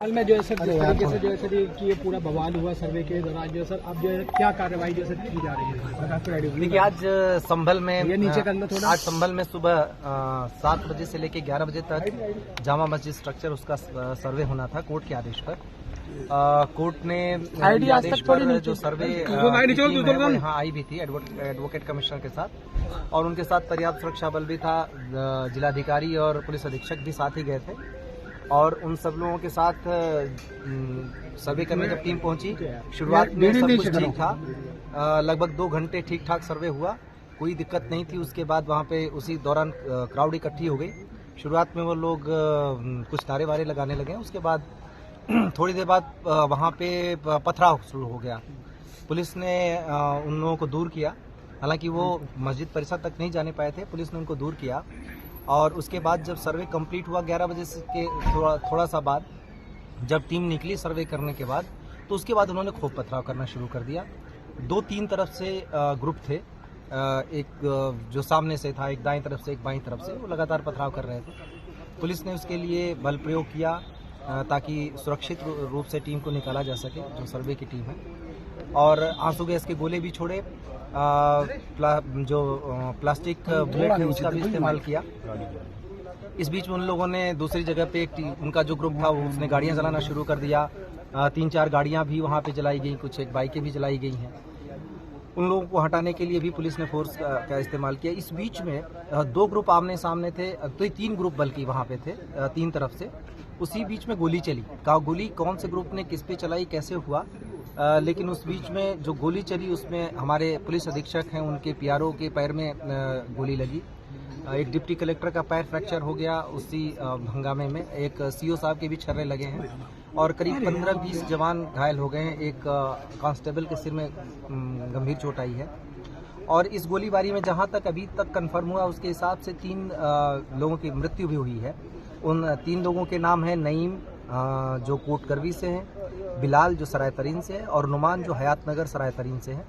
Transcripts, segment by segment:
हाल में जो है सर जिस तरीके से जो है सर कि ये पूरा बवाल हुआ सर्वे के दौरान जो है सर अब जो है क्या कार्रवाई जो है सर की जा रही है? देखिए आज संभल में आज संभल में सुबह 7 बजे से लेकर 11 बजे तक जामा मस्जिद स्ट्रक्चर उसका सर्वे होना था कोर्ट के आदेश पर। कोर्ट ने आदेश पर जो सर्वे यहाँ आई भी थी एडवोकेट कमिश्नर के साथ, और उनके साथ पर्याप्त सुरक्षा बल भी था, जिलाधिकारी और पुलिस अधीक्षक भी साथ ही गए थे। और उन सब लोगों के साथ सर्वे करने जब टीम पहुंची, शुरुआत में सब कुछ ठीक था, लगभग 2 घंटे ठीक ठाक सर्वे हुआ, कोई दिक्कत नहीं थी। उसके बाद वहां पे उसी दौरान क्राउड इकट्ठी हो गई। शुरुआत में वो लोग कुछ नारे वारे लगाने लगे, उसके बाद थोड़ी देर बाद वहां पे पथराव शुरू हो गया। पुलिस ने उन लोगों को दूर किया, हालांकि वो मस्जिद परिसर तक नहीं जाने पाए थे, पुलिस ने उनको दूर किया। और उसके बाद जब सर्वे कंप्लीट हुआ 11 बजे के थोड़ा सा बाद जब टीम निकली सर्वे करने के बाद, तो उसके बाद उन्होंने खूब पथराव करना शुरू कर दिया। 2-3 तरफ से ग्रुप थे, एक जो सामने से था, एक दाएं तरफ से, एक बाईं तरफ से, वो लगातार पथराव कर रहे थे। पुलिस ने उसके लिए बल प्रयोग किया ताकि सुरक्षित रूप से टीम को निकाला जा सके, जो सर्वे की टीम है, और आंसू गैस के गोले भी छोड़े, जो प्लास्टिक बुलेट है उसका भी इस्तेमाल किया। इस बीच में उन लोगों ने दूसरी जगह पे उनका जो ग्रुप था उसने गाड़ियां जलाना शुरू कर दिया। 3-4 गाड़ियां भी वहां पे जलाई गई, कुछ एक बाइकें भी जलाई गई हैं। उन लोगों को हटाने के लिए भी पुलिस ने फोर्स का इस्तेमाल किया। इस बीच में 2 ग्रुप आमने सामने थे, तो 3 ग्रुप बल्कि वहां पे थे 3 तरफ से। उसी बीच में गोली चली, गोली कौन से ग्रुप ने किस पे चलाई, कैसे हुआ, लेकिन उस बीच में जो गोली चली उसमें हमारे पुलिस अधीक्षक हैं, उनके पीआरओ के पैर में गोली लगी। एक डिप्टी कलेक्टर का पैर फ्रैक्चर हो गया उसी हंगामे में। एक सीओ साहब के भी छर्रे लगे हैं और करीब 15-20 जवान घायल हो गए हैं। एक कांस्टेबल के सिर में गंभीर चोट आई है। और इस गोलीबारी में जहां तक अभी तक कंफर्म हुआ उसके हिसाब से 3 लोगों की मृत्यु भी हुई है। उन 3 लोगों के नाम है नईम जो कोट करवी से हैं, बिलाल जो सराय तरीन से है, और नुमान जो हयात नगर सराय तरीन से है।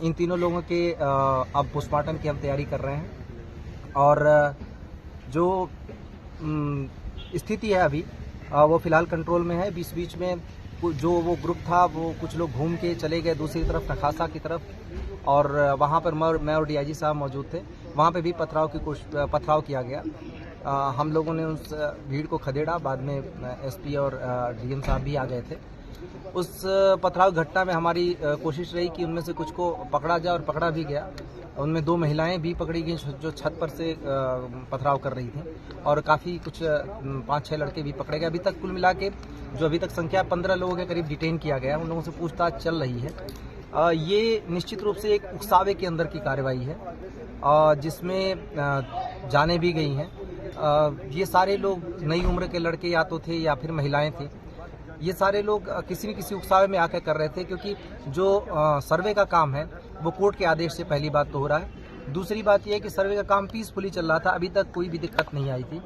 इन तीनों लोगों के अब पोस्टमार्टम की हम तैयारी कर रहे हैं। और जो स्थिति है अभी वो फिलहाल कंट्रोल में है। बीच में जो वो ग्रुप था वो कुछ लोग घूम के चले गए दूसरी तरफ, नखासा की तरफ, और वहाँ पर मैं और डीआईजी साहब मौजूद थे। वहाँ पे भी पथराव किया गया। हम लोगों ने उस भीड़ को खदेड़ा, बाद में एसपी और डीएम साहब भी आ गए थे। उस पथराव घटना में हमारी कोशिश रही कि उनमें से कुछ को पकड़ा जाए, और पकड़ा भी गया। उनमें 2 महिलाएं भी पकड़ी गई जो छत पर से पथराव कर रही थी, और काफ़ी कुछ 5-6 लड़के भी पकड़े गए। अभी तक कुल मिला के जो अभी तक संख्या 15 लोगों के करीब डिटेन किया गया, उन लोगों से पूछताछ चल रही है। ये निश्चित रूप से एक उकसावे के अंदर की कार्रवाई है, जिसमें जाने भी गई हैं। ये सारे लोग नई उम्र के लड़के या तो थे या फिर महिलाएं थी। ये सारे लोग किसी न किसी उकसावे में आकर कर रहे थे, क्योंकि जो सर्वे का काम है वो कोर्ट के आदेश से पहली बात तो हो रहा है। दूसरी बात यह है कि सर्वे का काम पीसफुली चल रहा था, अभी तक कोई भी दिक्कत नहीं आई थी।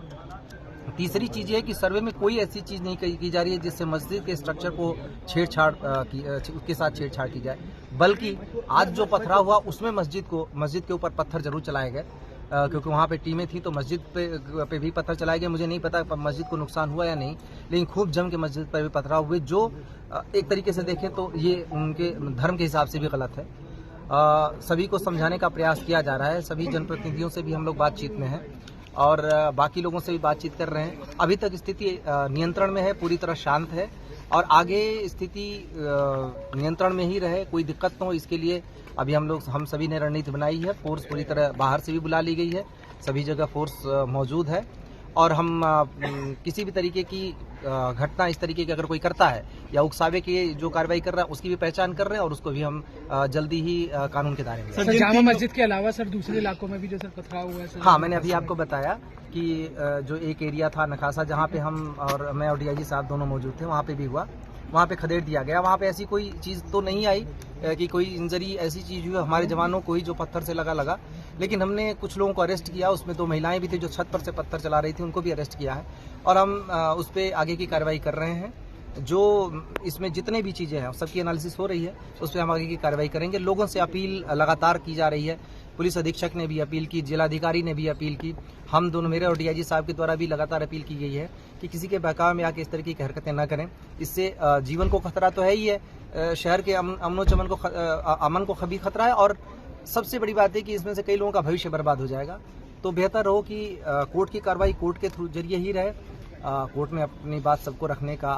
तीसरी चीज ये है कि सर्वे में कोई ऐसी चीज नहीं की जा रही है जिससे मस्जिद के स्ट्रक्चर को उसके साथ छेड़छाड़ की जाए, बल्कि आज जो पथराव हुआ उसमें मस्जिद के ऊपर पत्थर जरूर चलाए गए, क्योंकि वहाँ पे टीमें थी, तो मस्जिद पे भी पत्थर चलाए गए। मुझे नहीं पता मस्जिद को नुकसान हुआ या नहीं, लेकिन खूब जम के मस्जिद पर भी पथराव हुए, जो एक तरीके से देखें तो ये उनके धर्म के हिसाब से भी गलत है। सभी को समझाने का प्रयास किया जा रहा है। सभी जनप्रतिनिधियों से भी हम लोग बातचीत में हैं, और बाकी लोगों से भी बातचीत कर रहे हैं। अभी तक स्थिति नियंत्रण में है, पूरी तरह शांत है, और आगे स्थिति नियंत्रण में ही रहे, कोई दिक्कत न हो, इसके लिए अभी हम सभी ने रणनीति बनाई है। फोर्स पूरी तरह बाहर से भी बुला ली गई है, सभी जगह फोर्स मौजूद है। और हम किसी भी तरीके की घटना इस तरीके की अगर कोई करता है या उकसावे की जो कार्रवाई कर रहा है उसकी भी पहचान कर रहे हैं, और उसको भी हम जल्दी ही कानून के दायरे में। सर, जामा मस्जिद के अलावा सर दूसरे इलाकों में भी जो सर पथराव हुआ है? हाँ, मैंने अभी आपको बताया कि जो एक एरिया था नखासा, जहाँ पे मैं और डीआईजी साहब दोनों मौजूद थे, वहाँ पे भी हुआ, वहाँ पे खदेड़ दिया गया। वहाँ पे ऐसी कोई चीज़ तो नहीं आई कि कोई इंजरी ऐसी चीज़ हुई हमारे जवानों को ही जो पत्थर से लगा, लेकिन हमने कुछ लोगों को अरेस्ट किया। उसमें 2 महिलाएं भी थी जो छत पर से पत्थर चला रही थी, उनको भी अरेस्ट किया है, और हम उस पर आगे की कार्रवाई कर रहे हैं। जो इसमें जितने भी चीज़ें हैं सबकी एनालिसिस हो रही है, उस पर हम आगे की कार्रवाई करेंगे। लोगों से अपील लगातार की जा रही है पुलिस अधीक्षक ने भी अपील की, जिलाधिकारी ने भी अपील की, हम दोनों, मेरे और डीआईजी साहब के द्वारा भी लगातार अपील की गई है कि किसी के बहकावे में आके इस तरीके की हरकतें न करें। इससे जीवन को खतरा तो है ही है, शहर के अमन को भी खतरा है, और सबसे बड़ी बात है कि इसमें से कई लोगों का भविष्य बर्बाद हो जाएगा। तो बेहतर हो कि कोर्ट की कार्रवाई कोर्ट के थ्रू जरिए ही रहे। कोर्ट में अपनी बात सबको रखने का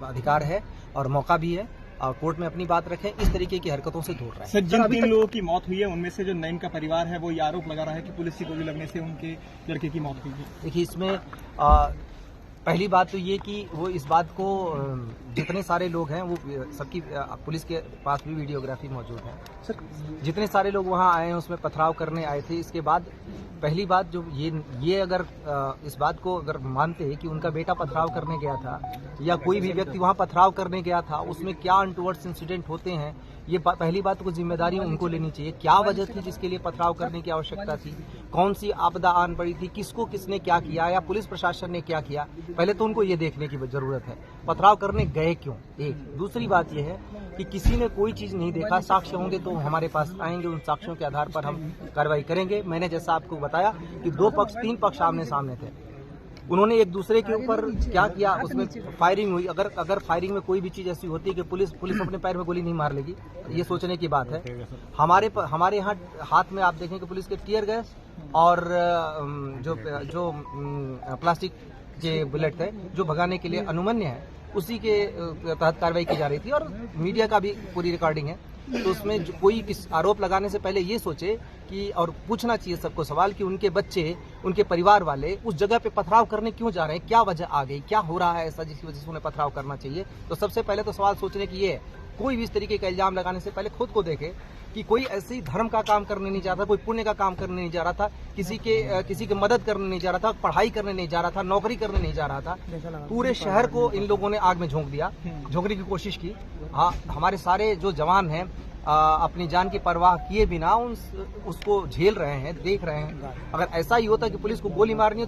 अधिकार है और मौका भी है, और कोर्ट में अपनी बात रखें, इस तरीके की हरकतों से दूर रहें। सर, जिन 3 लोगों की मौत हुई है उनमें से जो नईम का परिवार है वो ये आरोप लगा रहा है कि पुलिस की गोली लगने से उनके लड़के की मौत हुई है। देखिए, इसमें पहली बात तो ये कि वो इस बात को, जितने सारे लोग हैं वो सबकी पुलिस के पास भी वीडियोग्राफी मौजूद है। सर, जितने सारे लोग वहाँ आए हैं उसमें पथराव करने आए थे। इसके बाद पहली बात जो ये अगर इस बात को अगर मानते हैं कि उनका बेटा पथराव करने गया था या कोई भी व्यक्ति वहाँ पथराव करने गया था, उसमें क्या अनटूवर्ड्स इंसिडेंट होते हैं, ये पहली बात को जिम्मेदारी उनको लेनी चाहिए। क्या वजह थी जिसके लिए पथराव करने की आवश्यकता थी, कौन सी आपदा आन पड़ी थी, किसको किसने क्या किया या पुलिस प्रशासन ने क्या किया, पहले तो उनको ये देखने की जरूरत है। पथराव करने गए क्यों, एक। दूसरी बात यह है कि किसी ने कोई चीज नहीं देखा, साक्ष्य होंगे तो हमारे पास आएंगे, उन साक्ष्यों के आधार पर हम कार्रवाई करेंगे। मैंने जैसा आपको बताया कि 3 पक्ष आमने सामने थे, उन्होंने एक दूसरे के ऊपर क्या किया, उसमें फायरिंग हुई। अगर फायरिंग में कोई भी चीज ऐसी होती है कि पुलिस अपने पैर में गोली नहीं मार लेगी, ये सोचने की बात है। हमारे यहाँ हाथ में आप देखें कि पुलिस के टीयर गैस और जो प्लास्टिक के बुलेट थे जो भगाने के लिए अनुमन्य है, उसी के तहत कार्रवाई की जा रही थी, और मीडिया का भी पूरी रिकॉर्डिंग है। तो उसमें कोई किस आरोप लगाने से पहले ये सोचे कि, और पूछना चाहिए सबको सवाल कि उनके बच्चे, उनके परिवार वाले उस जगह पे पथराव करने क्यों जा रहे हैं, क्या वजह आ गई, क्या हो रहा है ऐसा जिसकी वजह से उन्हें पथराव करना चाहिए। तो सबसे पहले तो सवाल सोचने की ये है, कोई भी इस तरीके का इल्जाम लगाने से पहले खुद को देखे कि कोई ऐसे ही धर्म का काम करने नहीं जा रहा था, कोई पुण्य का काम करने नहीं जा रहा था, किसी की मदद करने नहीं जा रहा था, पढ़ाई करने नहीं जा रहा था, नौकरी करने नहीं जा रहा था। पूरे शहर को इन लोगों ने आग में झोंक दिया, झोंकने की कोशिश की। हाँ, हमारे सारे जो जवान हैं अपनी जान की परवाह किए बिना उसको झेल रहे हैं, देख रहे हैं। अगर ऐसा ही होता कि पुलिस को गोली मारनी